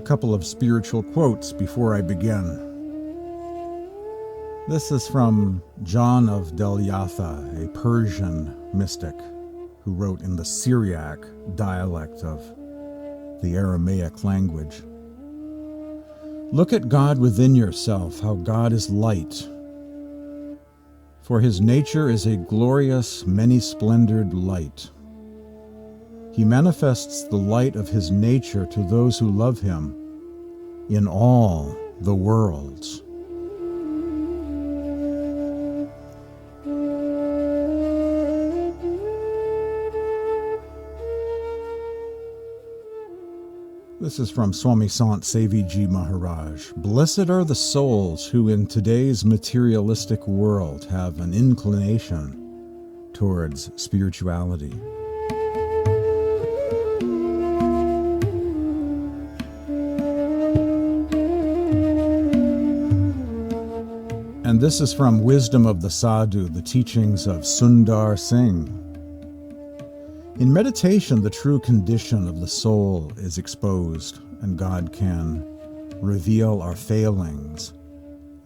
couple of spiritual quotes before I begin. This is from John of Delyatha, a Persian mystic who wrote in the Syriac dialect of the Aramaic language. Look at God within yourself, how God is light. For his nature is a glorious, many-splendored light. He manifests the light of his nature to those who love him in all the worlds. This is from Swami Sant Seviji Maharaj. Blessed are the souls who in today's materialistic world have an inclination towards spirituality. And this is from Wisdom of the Sadhu, the teachings of Sundar Singh. In meditation, the true condition of the soul is exposed, and God can reveal our failings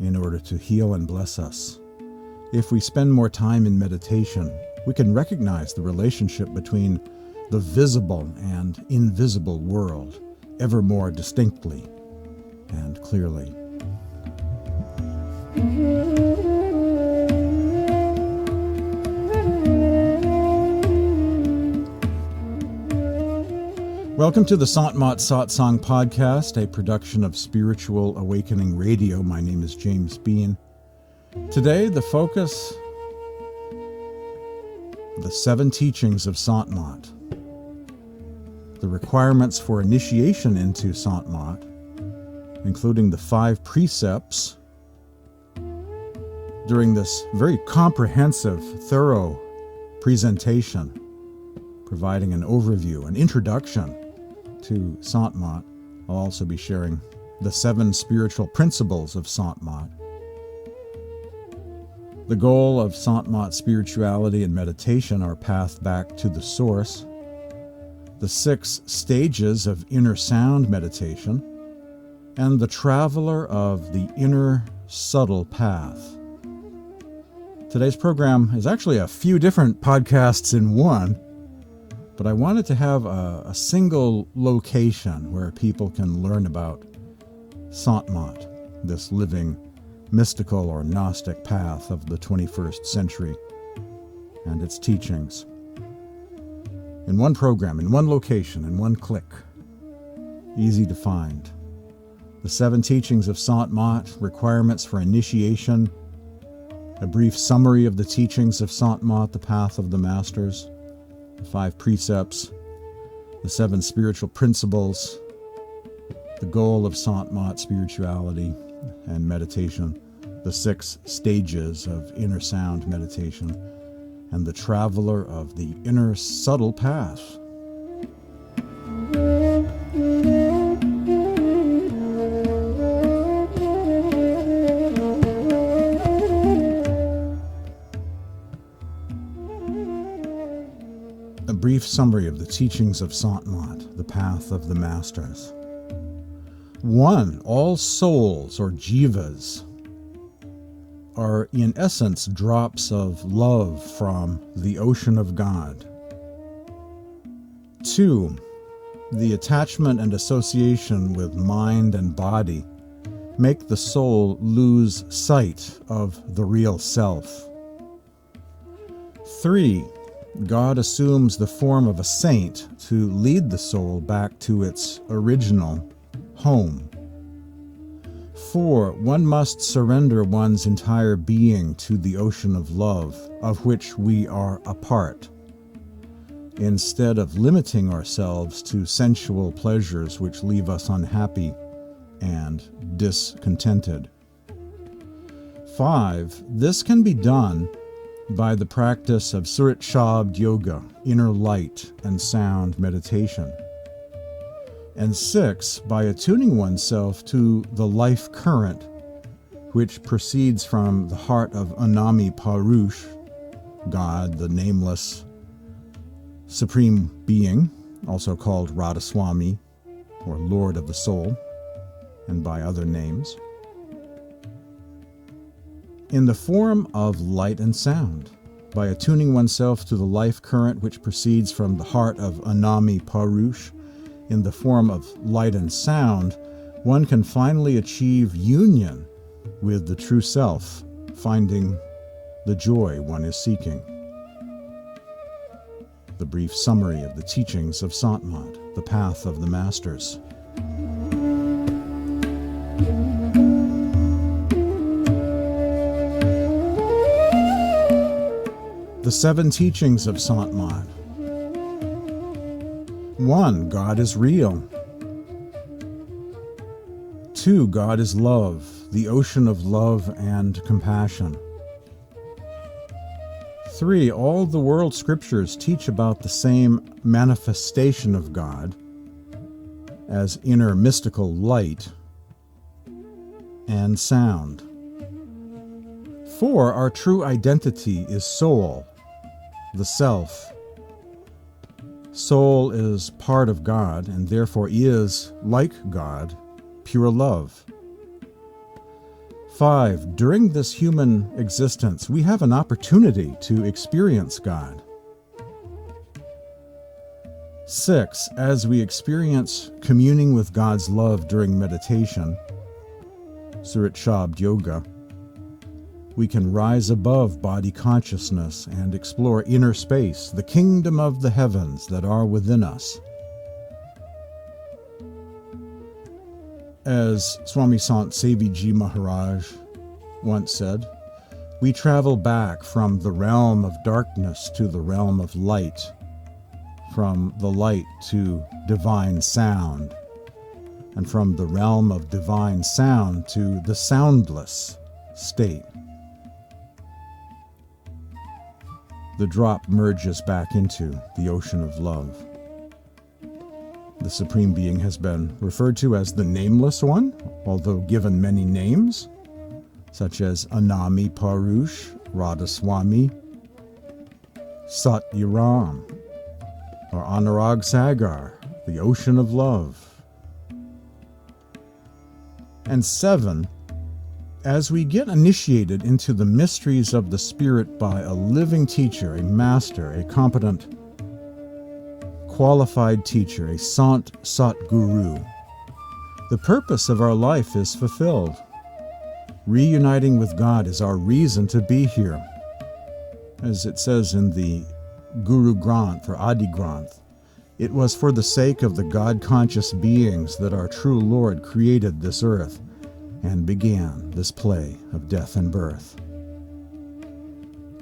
in order to heal and bless us. If we spend more time in meditation, we can recognize the relationship between the visible and invisible world ever more distinctly and clearly. Welcome to the Sant Satsang podcast, a production of Spiritual Awakening Radio. My name is James Bean. Today, the focus, the 7 teachings of Sant, the requirements for initiation into Sant, including the 5 precepts. During this very comprehensive, thorough presentation, providing an overview, an introduction to Sant, I'll also be sharing the 7 spiritual principles of Sant. The goal of Sant spirituality and meditation are path back to the source, the 6 stages of inner sound meditation, and the traveler of the inner subtle path. Today's program is actually a few different podcasts in one, but I wanted to have a single location where people can learn about Sant, this living, mystical or Gnostic path of the 21st century and its teachings. In one program, in one location, in one click. Easy to find. The 7 teachings of Sant, requirements for initiation, a brief summary of the teachings of Sant, the path of the masters, the 5 precepts, the 7 spiritual principles, the goal of Sant spirituality and meditation, the 6 stages of inner sound meditation, and the traveler of the inner subtle path. A brief summary of the teachings of Sant, the path of the masters. 1. All souls, or jivas, are in essence drops of love from the ocean of God. 2. The attachment and association with mind and body make the soul lose sight of the real self. 3. God assumes the form of a saint to lead the soul back to its original home. 4. One must surrender one's entire being to the ocean of love, of which we are a part, instead of limiting ourselves to sensual pleasures which leave us unhappy and discontented. 5. This can be done by the practice of Surat Shabd yoga, inner light and sound meditation. And 6, by attuning oneself to the life current, which proceeds from the heart of Anami Parush, God, the nameless Supreme Being, also called Radhasoami, or Lord of the Soul, and by other names, in the form of light and sound, by attuning oneself to the life current which proceeds from the heart of Anami Parush, in the form of light and sound, one can finally achieve union with the true self, finding the joy one is seeking. The brief summary of the teachings of Sant, the path of the masters. The 7 teachings of Sant. 1. God is real. 2. God is love, the ocean of love and compassion. 3. All the world scriptures teach about the same manifestation of God as inner mystical light and sound. 4. Our true identity is soul, the self. Soul is part of God and therefore is, like God, pure love. 5. During this human existence, we have an opportunity to experience God. 6. As we experience communing with God's love during meditation, Surat Shabd Yoga, we can rise above body consciousness and explore inner space, the kingdom of the heavens that are within us. As Swami Sant Seviji Maharaj once said, we travel back from the realm of darkness to the realm of light, from the light to divine sound, and from the realm of divine sound to the soundless state. The drop merges back into the ocean of love. The Supreme Being has been referred to as the Nameless One, although given many names, such as Anami Parush, Radhasoami, Sat Yaram, or Anurag Sagar, the ocean of love. And 7, as we get initiated into the mysteries of the Spirit by a living teacher, a master, a competent, qualified teacher, a Sant Sat Guru, the purpose of our life is fulfilled. Reuniting with God is our reason to be here. As it says in the Guru Granth or Adi Granth, it was for the sake of the God-conscious beings that our true Lord created this earth and began this play of death and birth.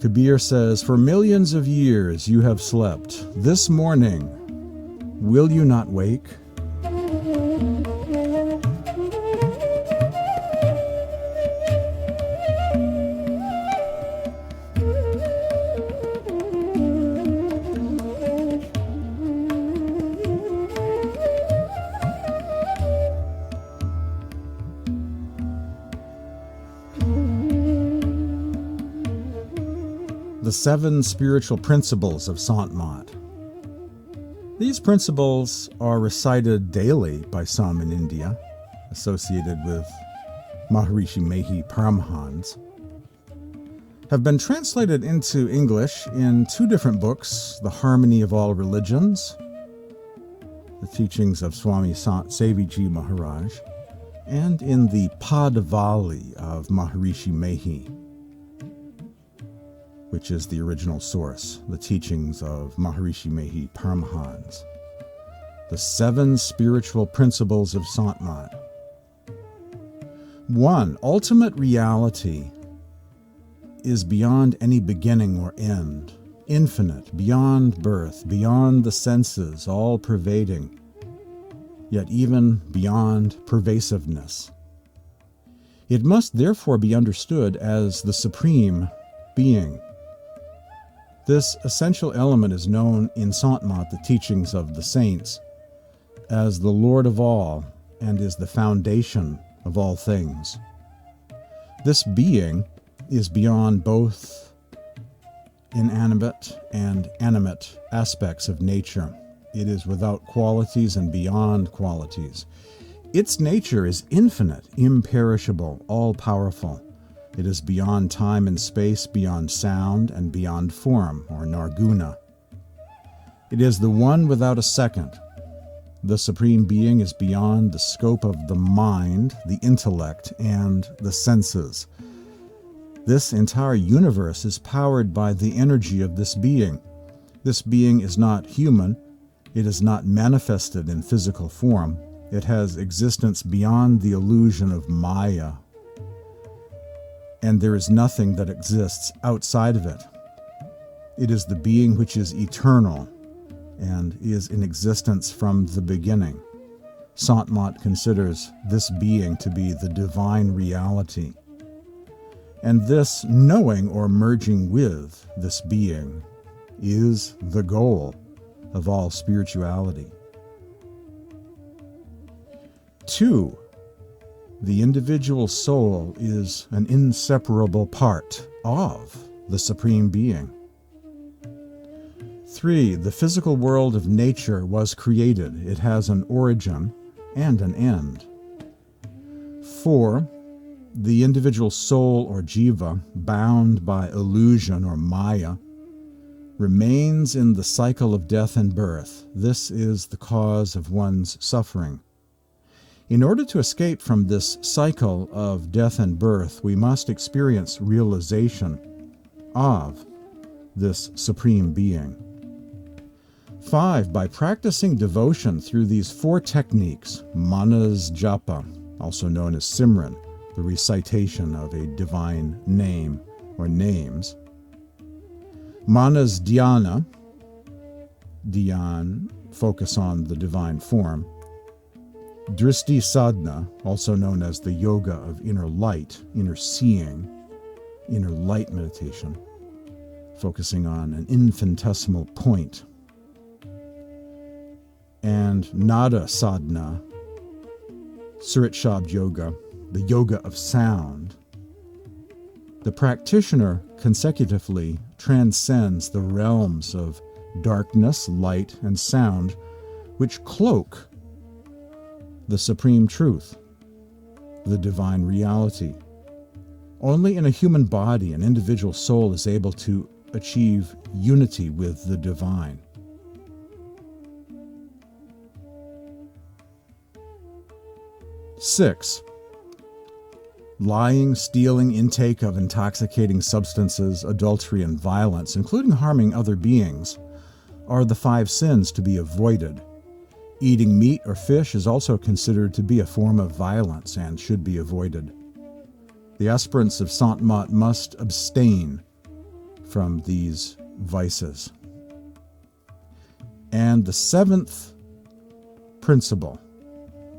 Kabir says, for millions of years you have slept. This morning, will you not wake? The 7 spiritual principles of Sant. These principles are recited daily by some in India, associated with Maharishi Mehi Paramhans, have been translated into English in 2 different books, The Harmony of All Religions, the teachings of Swami Sant Seviji Maharaj, and in the Padavali of Maharishi Mehi, which is the original source, the teachings of Maharishi Mehi Paramhans. The 7 spiritual principles of Sant. 1. Ultimate reality is beyond any beginning or end, infinite, beyond birth, beyond the senses, all-pervading, yet even beyond pervasiveness. It must therefore be understood as the Supreme Being. This essential element is known in Sant, the teachings of the saints, as the Lord of all and is the foundation of all things. This being is beyond both inanimate and animate aspects of nature. It is without qualities and beyond qualities. Its nature is infinite, imperishable, all-powerful. It is beyond time and space, beyond sound, and beyond form, or Narguna. It is the one without a second. The Supreme Being is beyond the scope of the mind, the intellect, and the senses. This entire universe is powered by the energy of this being. This being is not human. It is not manifested in physical form. It has existence beyond the illusion of Maya. And there is nothing that exists outside of it. It is the being which is eternal and is in existence from the beginning. Sant Mat considers this being to be the divine reality. And this knowing or merging with this being is the goal of all spirituality. 2. The individual soul is an inseparable part of the Supreme Being. 3. The physical world of nature was created. It has an origin and an end. 4. The individual soul or jiva, bound by illusion or maya, remains in the cycle of death and birth. This is the cause of one's suffering. In order to escape from this cycle of death and birth, we must experience realization of this Supreme Being. 5. By practicing devotion through these 4 techniques, manas japa, also known as Simran, the recitation of a divine name or names, manas dhyana, dhyan, focus on the divine form, dristi sadhana, also known as the yoga of inner light, inner seeing, inner light meditation, focusing on an infinitesimal point, and nada sadhana, Surat Shabd yoga, the yoga of sound. The practitioner consecutively transcends the realms of darkness, light, and sound, which cloak the supreme truth, the divine reality. Only in a human body, an individual soul is able to achieve unity with the divine. Six, lying, stealing, intake of intoxicating substances, adultery, and violence, including harming other beings, are the 5 sins to be avoided. Eating meat or fish is also considered to be a form of violence and should be avoided. The aspirants of Sant Mat must abstain from these vices. And the 7th principle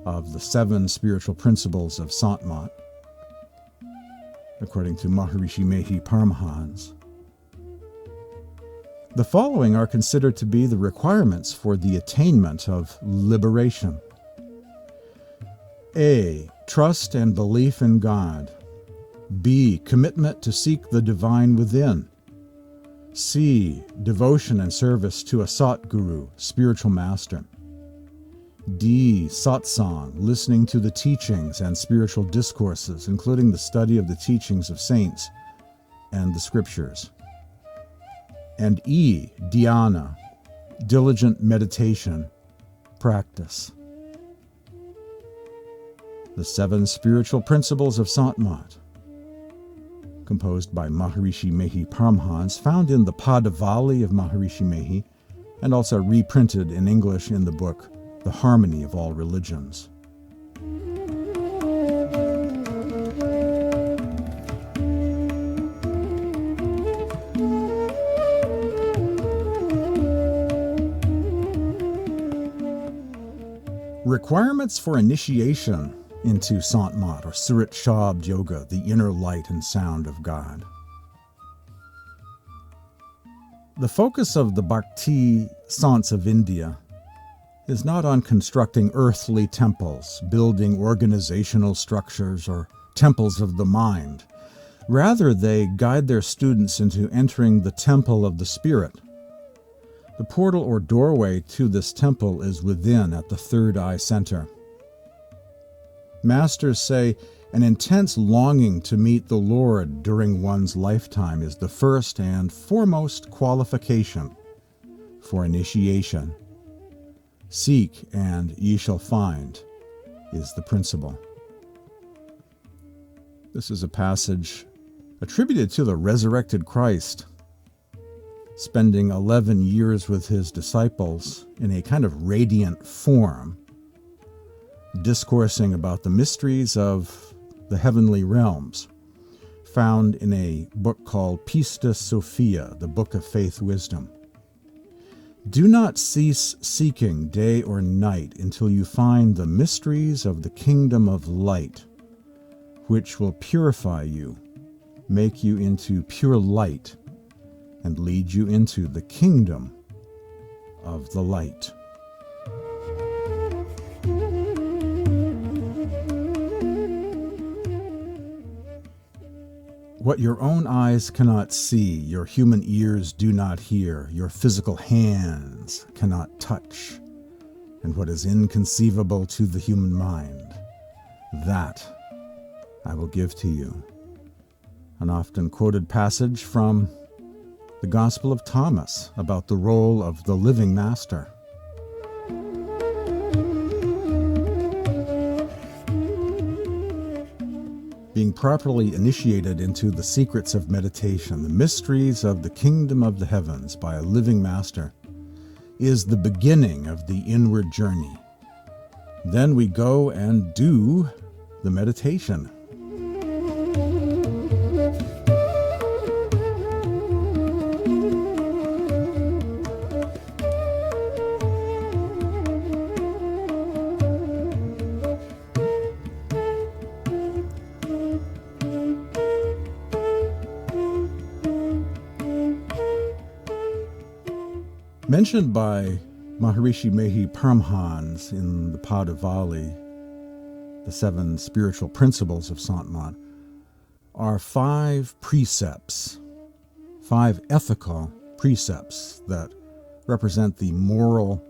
of the 7 spiritual principles of Sant Mat, according to Maharishi Mehi Paramahans, the following are considered to be the requirements for the attainment of liberation. A. Trust and belief in God. B. Commitment to seek the divine within. C. Devotion and service to a Satguru, spiritual master. D. Satsang, listening to the teachings and spiritual discourses, including the study of the teachings of saints and the scriptures. And E. Dhyana, diligent meditation, practice. The 7 spiritual principles of Sant Mat, composed by Maharishi Mehi Paramahans, found in the Padavali of Maharishi Mehi, and also reprinted in English in the book The Harmony of All Religions. Requirements for initiation into Sant Mat, or Surat Shabd Yoga, the inner light and sound of God. The focus of the Bhakti Sants of India is not on constructing earthly temples, building organizational structures, or temples of the mind. Rather, they guide their students into entering the temple of the spirit. The portal or doorway to this temple is within at the third eye center. Masters say an intense longing to meet the Lord during one's lifetime is the first and foremost qualification for initiation. Seek and ye shall find is the principle. This is a passage attributed to the resurrected Christ, spending 11 years with his disciples in a kind of radiant form, discoursing about the mysteries of the heavenly realms, found in a book called Pistis Sophia, the Book of Faith Wisdom. Do not cease seeking day or night until you find the mysteries of the kingdom of light, which will purify you, make you into pure light, and lead you into the kingdom of the light. What your own eyes cannot see, your human ears do not hear, your physical hands cannot touch, and what is inconceivable to the human mind, that I will give to you. An often quoted passage from the Gospel of Thomas about the role of the living master. Being properly initiated into the secrets of meditation, the mysteries of the kingdom of the heavens by a living master, is the beginning of the inward journey. Then we go and do the meditation. Mentioned by Maharishi Mehi Paramhans in the Padavali, the 7 spiritual principles of Sant, are 5 precepts, 5 ethical precepts that represent the moral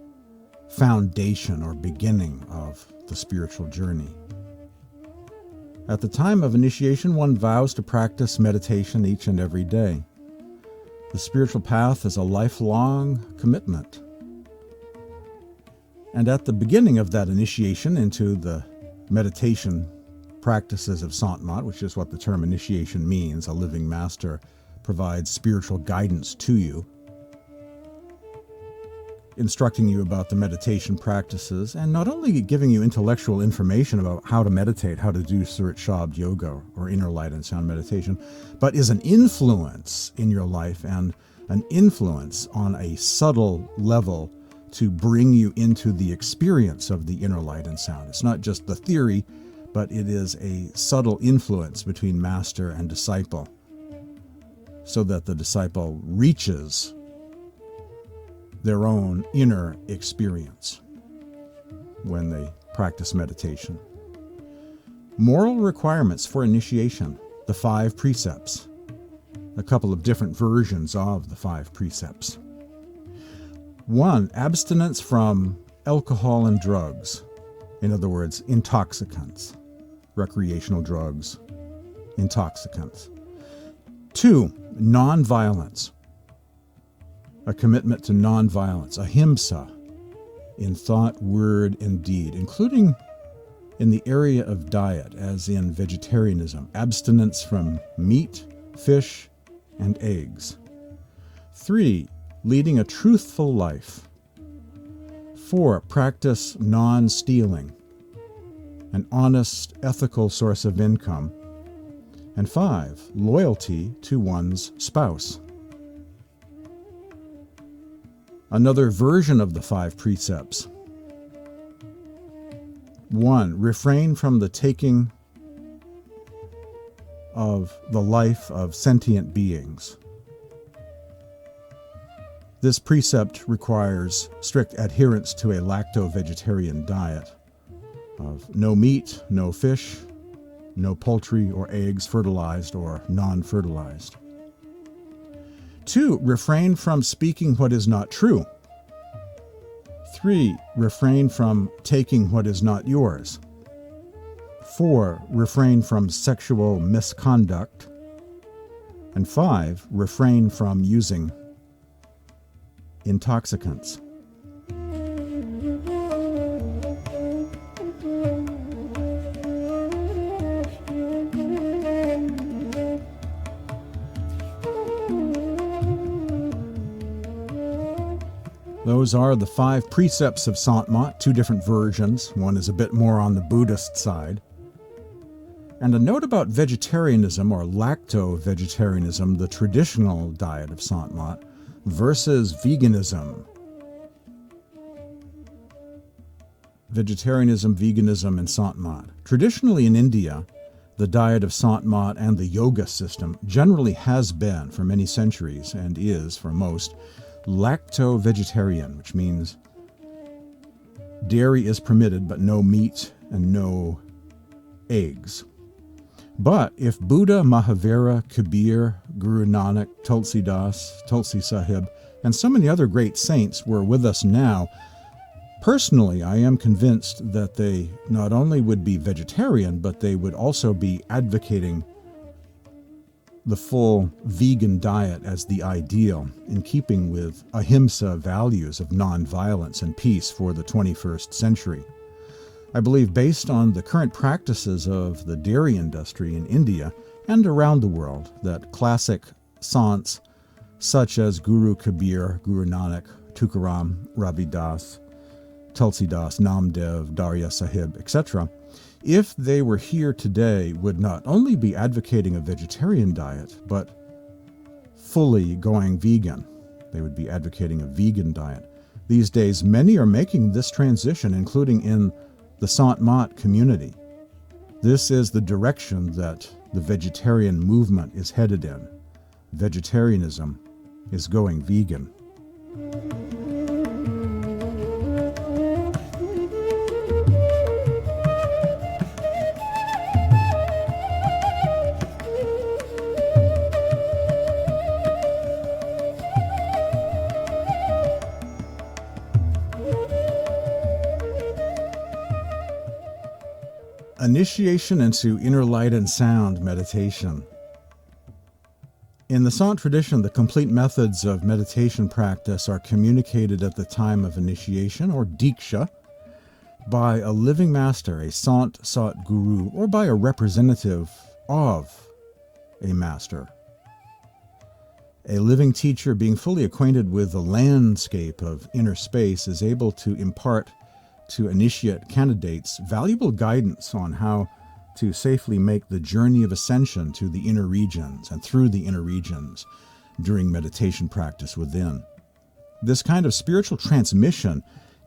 foundation or beginning of the spiritual journey. At the time of initiation, one vows to practice meditation each and every day. The spiritual path is a lifelong commitment. And at the beginning of that initiation into the meditation practices of Sant, which is what the term initiation means, a living master provides spiritual guidance to you, instructing you about the meditation practices, and not only giving you intellectual information about how to meditate, how to do Surat, Shabd yoga, or inner light and sound meditation, but is an influence in your life and an influence on a subtle level to bring you into the experience of the inner light and sound. It's not just the theory, but it is a subtle influence between master and disciple, so that the disciple reaches their own inner experience when they practice meditation. Moral requirements for initiation, the 5 precepts, a couple of different versions of the 5 precepts. 1, abstinence from alcohol and drugs, in other words, intoxicants, recreational drugs, intoxicants. 2, non-violence, a commitment to non-violence, ahimsa, in thought, word, and deed, including in the area of diet, as in vegetarianism, abstinence from meat, fish, and eggs. 3, leading a truthful life. 4, practice non-stealing, an honest, ethical source of income. And 5, loyalty to one's spouse. Another version of the 5 precepts. 1, refrain from the taking of the life of sentient beings. This precept requires strict adherence to a lacto-vegetarian diet of no meat, no fish, no poultry or eggs, fertilized or non-fertilized. 2, refrain from speaking what is not true. 3, refrain from taking what is not yours. 4. Refrain from sexual misconduct. And 5. Refrain from using intoxicants. Those are the 5 precepts of Sant Mat, 2 different versions. One is a bit more on the Buddhist side. And a note about vegetarianism, or lacto-vegetarianism, the traditional diet of Sant Mat, versus veganism. Vegetarianism, veganism, and Sant Mat. Traditionally in India, the diet of Sant Mat and the yoga system generally has been, for many centuries, and is, for most, lacto-vegetarian, which means dairy is permitted, but no meat and no eggs. But if Buddha, Mahavira, Kabir, Guru Nanak, Tulsi Sahib, and so many other great saints were with us now, personally, I am convinced that they not only would be vegetarian, but they would also be advocating the full vegan diet as the ideal, in keeping with ahimsa values of nonviolence and peace for the 21st century. I believe, based on the current practices of the dairy industry in India and around the world, that classic sants such as Guru Kabir, Guru Nanak, Tukaram, Ravidas, Tulsidas, Namdev, Darya Sahib, etc., if they were here today, would not only be advocating a vegetarian diet, but fully going vegan. They would be advocating a vegan diet. These days, many are making this transition, including in the Sant Mat community. This is the direction that the vegetarian movement is headed in. Vegetarianism is going vegan. Initiation into inner light and sound meditation. In the Sant tradition, the complete methods of meditation practice are communicated at the time of initiation, or diksha, by a living master, a Sant Sat Guru, or by a representative of a master. A living teacher, being fully acquainted with the landscape of inner space, is able to impart to initiate candidates valuable guidance on how to safely make the journey of ascension to the inner regions and through the inner regions during meditation practice within. This kind of spiritual transmission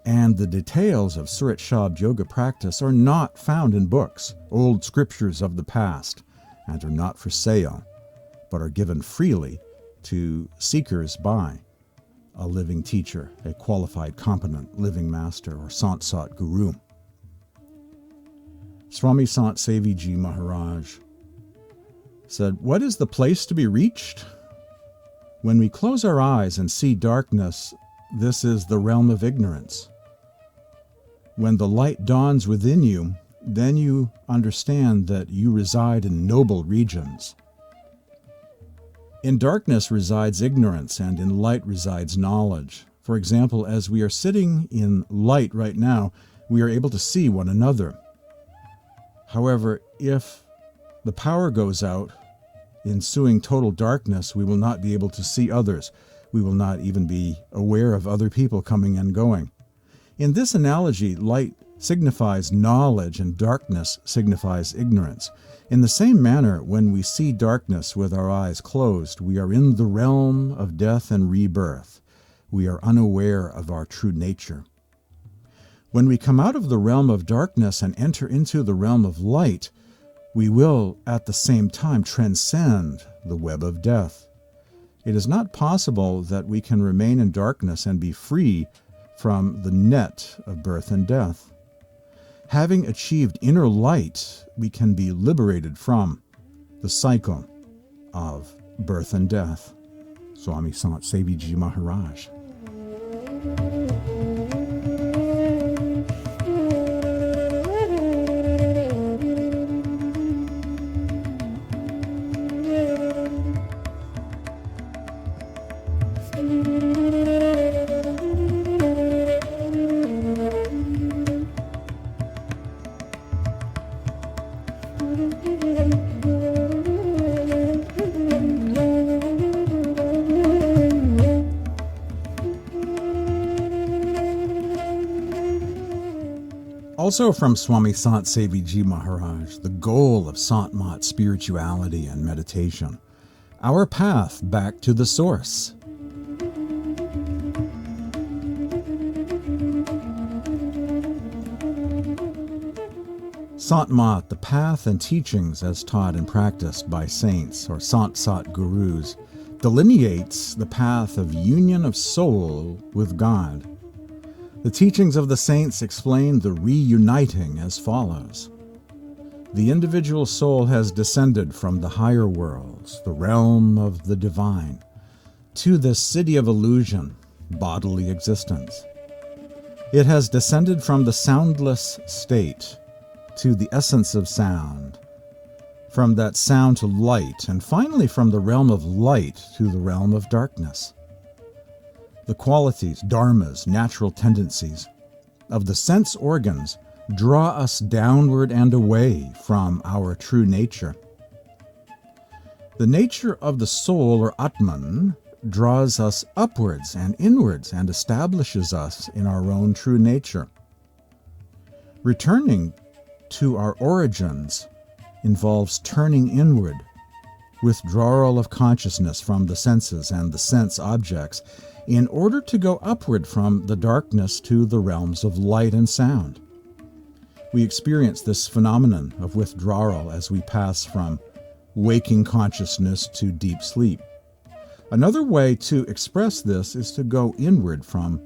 and the details of Surat Shabd yoga practice are not found in books, old scriptures of the past, and are not for sale, but are given freely to seekers by a living teacher, a qualified, competent living master, or Sant Sat Guru. Swami Sant Seviji Maharaj said, "What is the place to be reached? When we close our eyes and see darkness, this is the realm of ignorance. When the light dawns within you, then you understand that you reside in noble regions. In darkness resides ignorance, and in light resides knowledge. For example, as we are sitting in light right now, we are able to see one another. However, if the power goes out, ensuing total darkness, we will not be able to see others. We will not even be aware of other people coming and going. In this analogy, light signifies knowledge and darkness signifies ignorance. In the same manner, when we see darkness with our eyes closed, we are in the realm of death and rebirth. We are unaware of our true nature. When we come out of the realm of darkness and enter into the realm of light, we will at the same time transcend the web of death. It is not possible that we can remain in darkness and be free from the net of birth and death. Having achieved inner light, we can be liberated from the cycle of birth and death." Swami Sant Seviji Maharaj. Also from Swami Sant Seviji Maharaj, the goal of Sant Mat spirituality and meditation, our path back to the source. Sant Mat, the path and teachings as taught and practiced by saints or Sant Sat Gurus, delineates the path of union of soul with God. The teachings of the saints explain the reuniting as follows. The individual soul has descended from the higher worlds, the realm of the divine, to this city of illusion, bodily existence. It has descended from the soundless state to the essence of sound, from that sound to light, and finally from the realm of light to the realm of darkness. The qualities, dharmas, natural tendencies of the sense organs draw us downward and away from our true nature. The nature of the soul, or Atman, draws us upwards and inwards and establishes us in our own true nature. Returning to our origins involves turning inward, withdrawal of consciousness from the senses and the sense objects, in order to go upward from the darkness to the realms of light and sound. We experience this phenomenon of withdrawal as we pass from waking consciousness to deep sleep. Another way to express this is to go inward from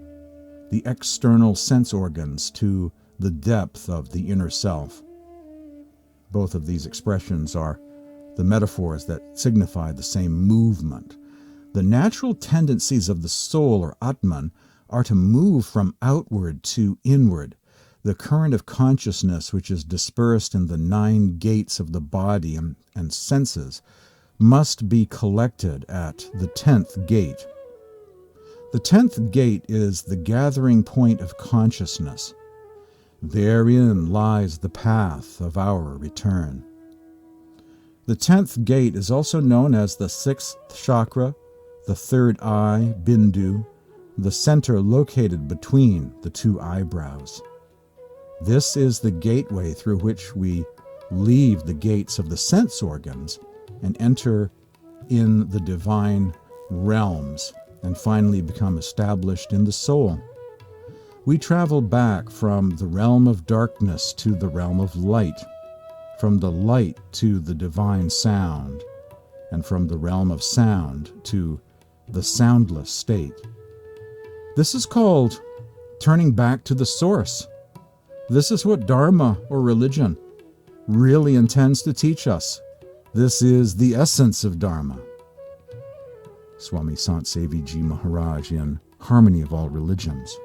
the external sense organs to the depth of the inner self. Both of these expressions are the metaphors that signify the same movement. The natural tendencies of the soul, or Atman, are to move from outward to inward. The current of consciousness, which is dispersed in the 9 gates of the body and senses, must be collected at the 10th gate. The 10th gate is the gathering point of consciousness. Therein lies the path of our return. The 10th gate is also known as the 6th chakra, the 3rd eye, Bindu, the center located between the 2 eyebrows. This is the gateway through which we leave the gates of the sense organs and enter in the divine realms and finally become established in the soul. We travel back from the realm of darkness to the realm of light, from the light to the divine sound, and from the realm of sound to the soundless state. This is called turning back to the source. This is what Dharma, or religion, really intends to teach us. This is the essence of Dharma. Swami Sant Seviji Maharaj in Harmony of All Religions.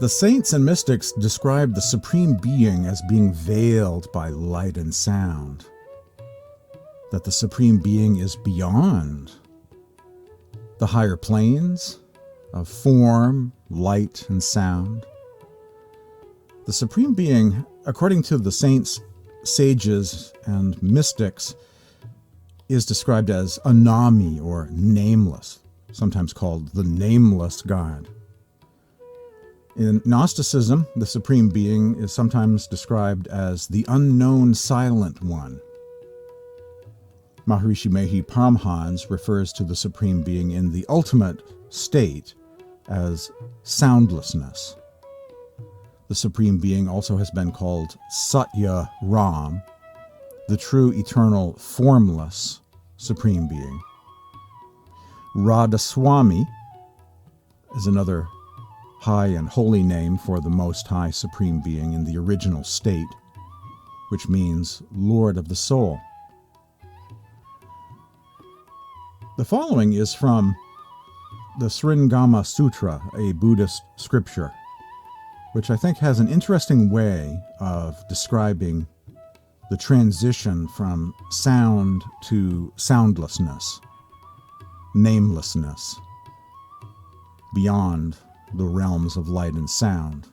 The saints and mystics describe the Supreme Being as being veiled by light and sound, that the Supreme Being is beyond the higher planes of form, light, and sound. The Supreme Being, according to the saints, sages, and mystics, is described as Anami, or nameless, sometimes called the nameless God. In Gnosticism, the Supreme Being is sometimes described as the unknown silent one. Maharishi Mehi Paramhans refers to the Supreme Being in the ultimate state as soundlessness. The Supreme Being also has been called Satya Ram, the true eternal formless Supreme Being. Radhasoami is another high and holy name for the Most High Supreme Being in the original state, which means Lord of the Soul. The following is from the Sringama Sutra, a Buddhist scripture, which I think has an interesting way of describing the transition from sound to soundlessness, namelessness, beyond the realms of light and sound.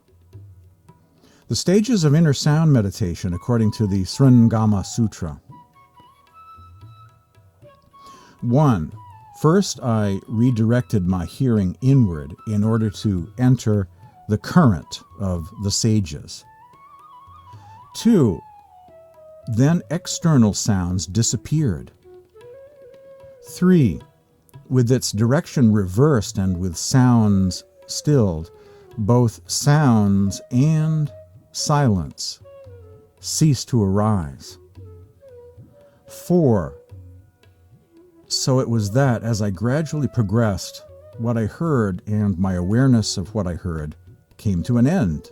The stages of inner sound meditation, according to the Sringama Sutra. 1. First, I redirected my hearing inward in order to enter the current of the sages. 2. Then external sounds disappeared. 3. With its direction reversed and with sounds stilled, both sounds and silence ceased to arise. 4. So it was that, as I gradually progressed, what I heard and my awareness of what I heard came to an end.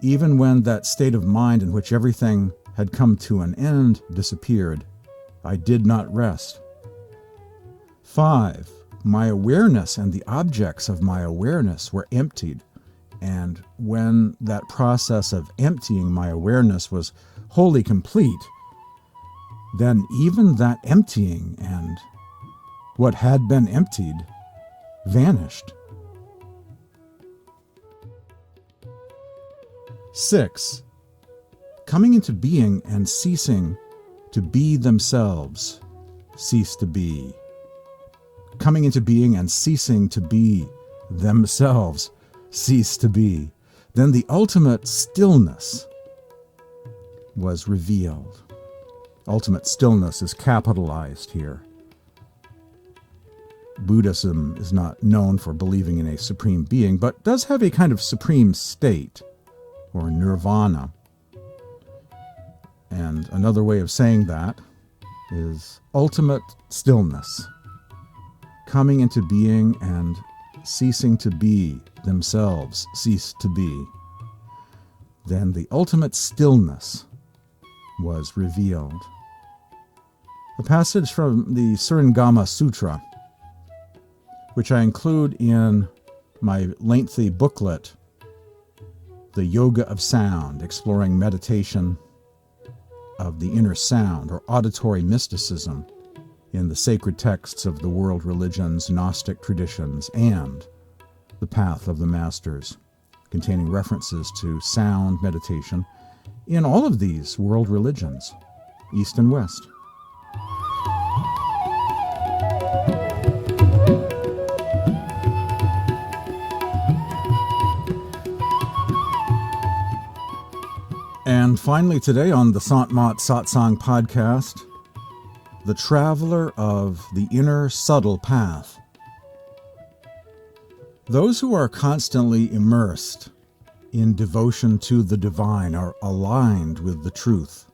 Even when that state of mind in which everything had come to an end disappeared, I did not rest. 5. My awareness and the objects of my awareness were emptied, and when that process of emptying my awareness was wholly complete, then even that emptying and what had been emptied vanished. 6. Coming into being and ceasing to be themselves cease to be. Coming into being and ceasing to be themselves cease to be. Then the ultimate stillness was revealed. Ultimate stillness is capitalized here. Buddhism is not known for believing in a supreme being, but does have a kind of supreme state, or nirvana. And another way of saying that is ultimate stillness. Coming into being and ceasing to be themselves cease to be. Then the ultimate stillness was revealed. A passage from the Sringama Sutra, which I include in my lengthy booklet, The Yoga of Sound, exploring meditation of the inner sound, or auditory mysticism, in the sacred texts of the world religions, Gnostic traditions, and the Path of the Masters, containing references to sound meditation in all of these world religions, East and West. And finally today on the Sant Satsang podcast, the traveler of the inner subtle path. Those who are constantly immersed in devotion to the divine are aligned with the truth.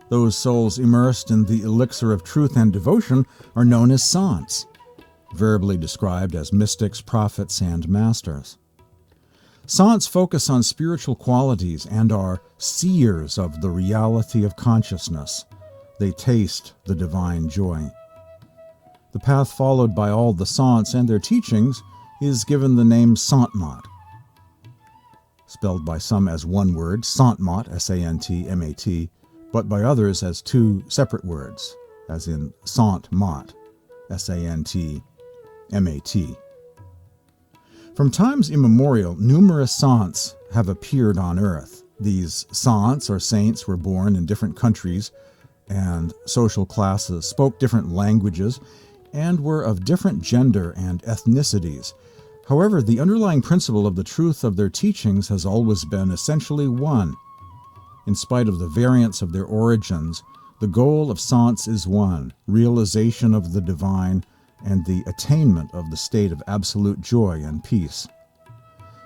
Those souls immersed in the elixir of truth and devotion are known as Sants, verbally described as mystics, prophets, and masters. Sants focus on spiritual qualities and are seers of the reality of consciousness. They taste the divine joy. The path followed by all the Sants and their teachings is given the name Santmat, spelled by some as one word, Santmat, S-A-N-T-M-A-T, but by others as two separate words, as in Sant-mat, S-A-N-T-M-A-T. From times immemorial, numerous Sants have appeared on earth. These Sants or saints were born in different countries and social classes, spoke different languages, and were of different gender and ethnicities. However, the underlying principle of the truth of their teachings has always been essentially one. In spite of the variance of their origins, the goal of Sants is one: realization of the divine and the attainment of the state of absolute joy and peace.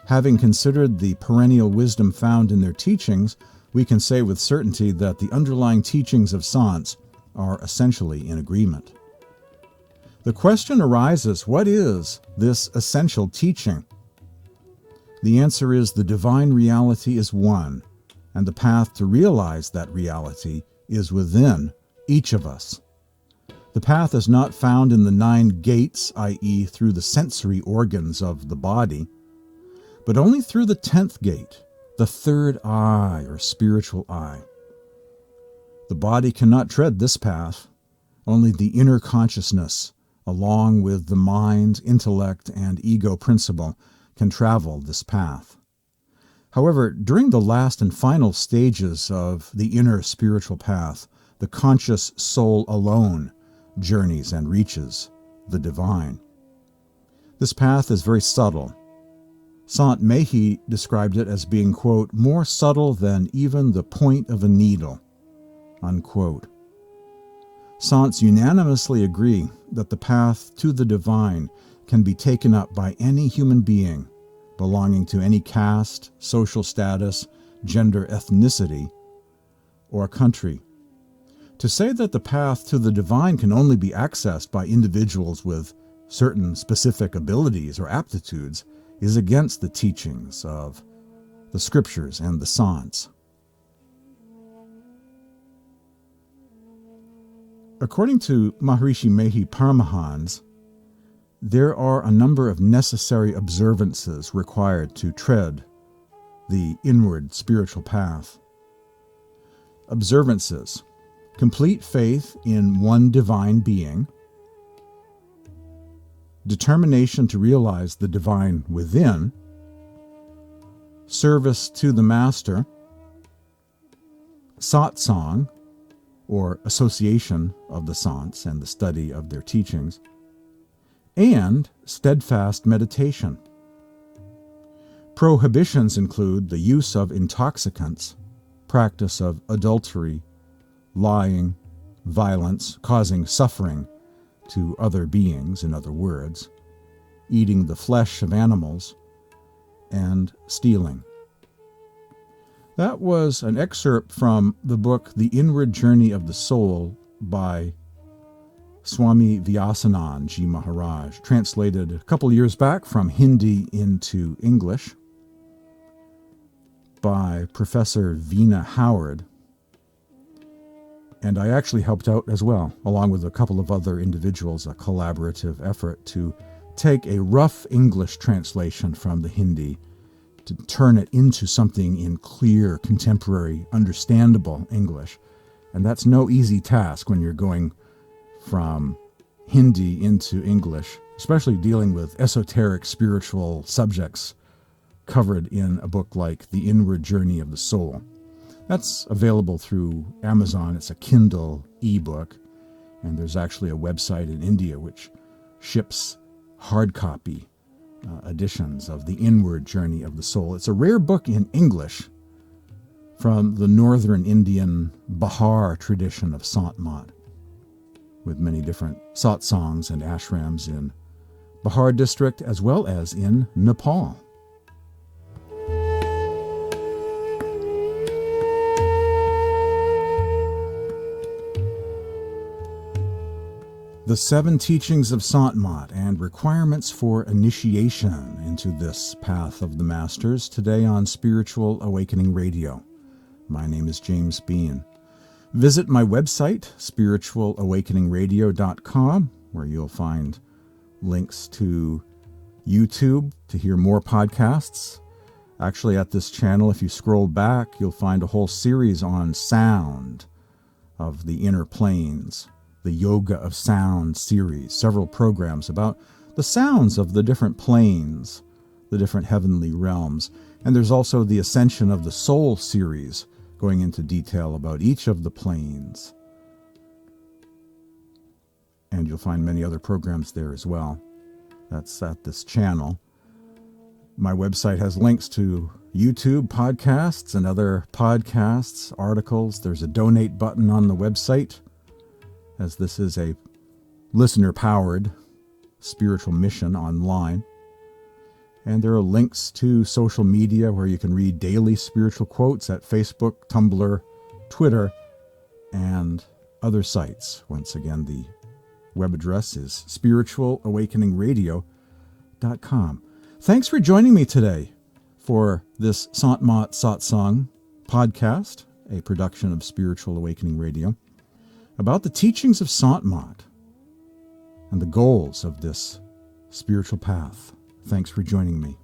Having considered the perennial wisdom found in their teachings, we can say with certainty that the underlying teachings of Sants are essentially in agreement. The question arises, what is this essential teaching? The answer is the divine reality is one, and the path to realize that reality is within each of us. The path is not found in the 9 gates, i.e., through the sensory organs of the body, but only through the 10th gate, the 3rd eye or spiritual eye. The body cannot tread this path. Only the inner consciousness, along with the mind, intellect, and ego principle, can travel this path. However, during the last and final stages of the inner spiritual path, the conscious soul alone journeys and reaches the divine. This path is very subtle. Sant described it as being, quote, more subtle than even the point of a needle, unquote. Sants unanimously agree that the path to the divine can be taken up by any human being belonging to any caste, social status, gender, ethnicity, or country. To say that the path to the divine can only be accessed by individuals with certain specific abilities or aptitudes is against the teachings of the scriptures and the Sants. According to Maharishi Mehi Paramahans, there are a number of necessary observances required to tread the inward spiritual path. Observances: complete faith in one divine being, determination to realize the divine within, service to the Master, Satsang, or association of the Sants and the study of their teachings, and steadfast meditation. Prohibitions include the use of intoxicants, practice of adultery, lying, violence, causing suffering to other beings, in other words, eating the flesh of animals, and stealing. That was an excerpt from the book The Inward Journey of the Soul by Swami Vyasanand Ji Maharaj, translated a couple years back from Hindi into English by Professor Veena Howard. And I actually helped out as well, along with a couple of other individuals, a collaborative effort to take a rough English translation from the Hindi to turn it into something in clear, contemporary, understandable English. And that's no easy task when you're going from Hindi into English, especially dealing with esoteric spiritual subjects covered in a book like The Inward Journey of the Soul. That's available through Amazon. It's a Kindle ebook, and there's actually a website in India which ships hard copy editions of The Inward Journey of the Soul. It's a rare book in English from the northern Indian Bahar tradition of Sant Mat, with many different satsangs and ashrams in Bahar district as well as in Nepal. The 7 teachings of Sant Mat and requirements for initiation into this path of the Masters, today on Spiritual Awakening Radio. My name is James Bean. Visit my website, spiritualawakeningradio.com, where you'll find links to YouTube to hear more podcasts. Actually, at this channel, if you scroll back, you'll find a whole series on sound of the inner planes, the Yoga of Sound series, several programs about the sounds of the different planes, the different heavenly realms. And there's also the Ascension of the Soul series, going into detail about each of the planes. And you'll find many other programs there as well. That's at this channel. My website has links to YouTube podcasts and other podcasts, articles. There's a donate button on the website, as this is a listener-powered spiritual mission online. And there are links to social media where you can read daily spiritual quotes at Facebook, Tumblr, Twitter, and other sites. Once again, the web address is spiritualawakeningradio.com. Thanks for joining me today for this Sant Satsang podcast, a production of Spiritual Awakening Radio, about the teachings of Sant and the goals of this spiritual path. Thanks for joining me.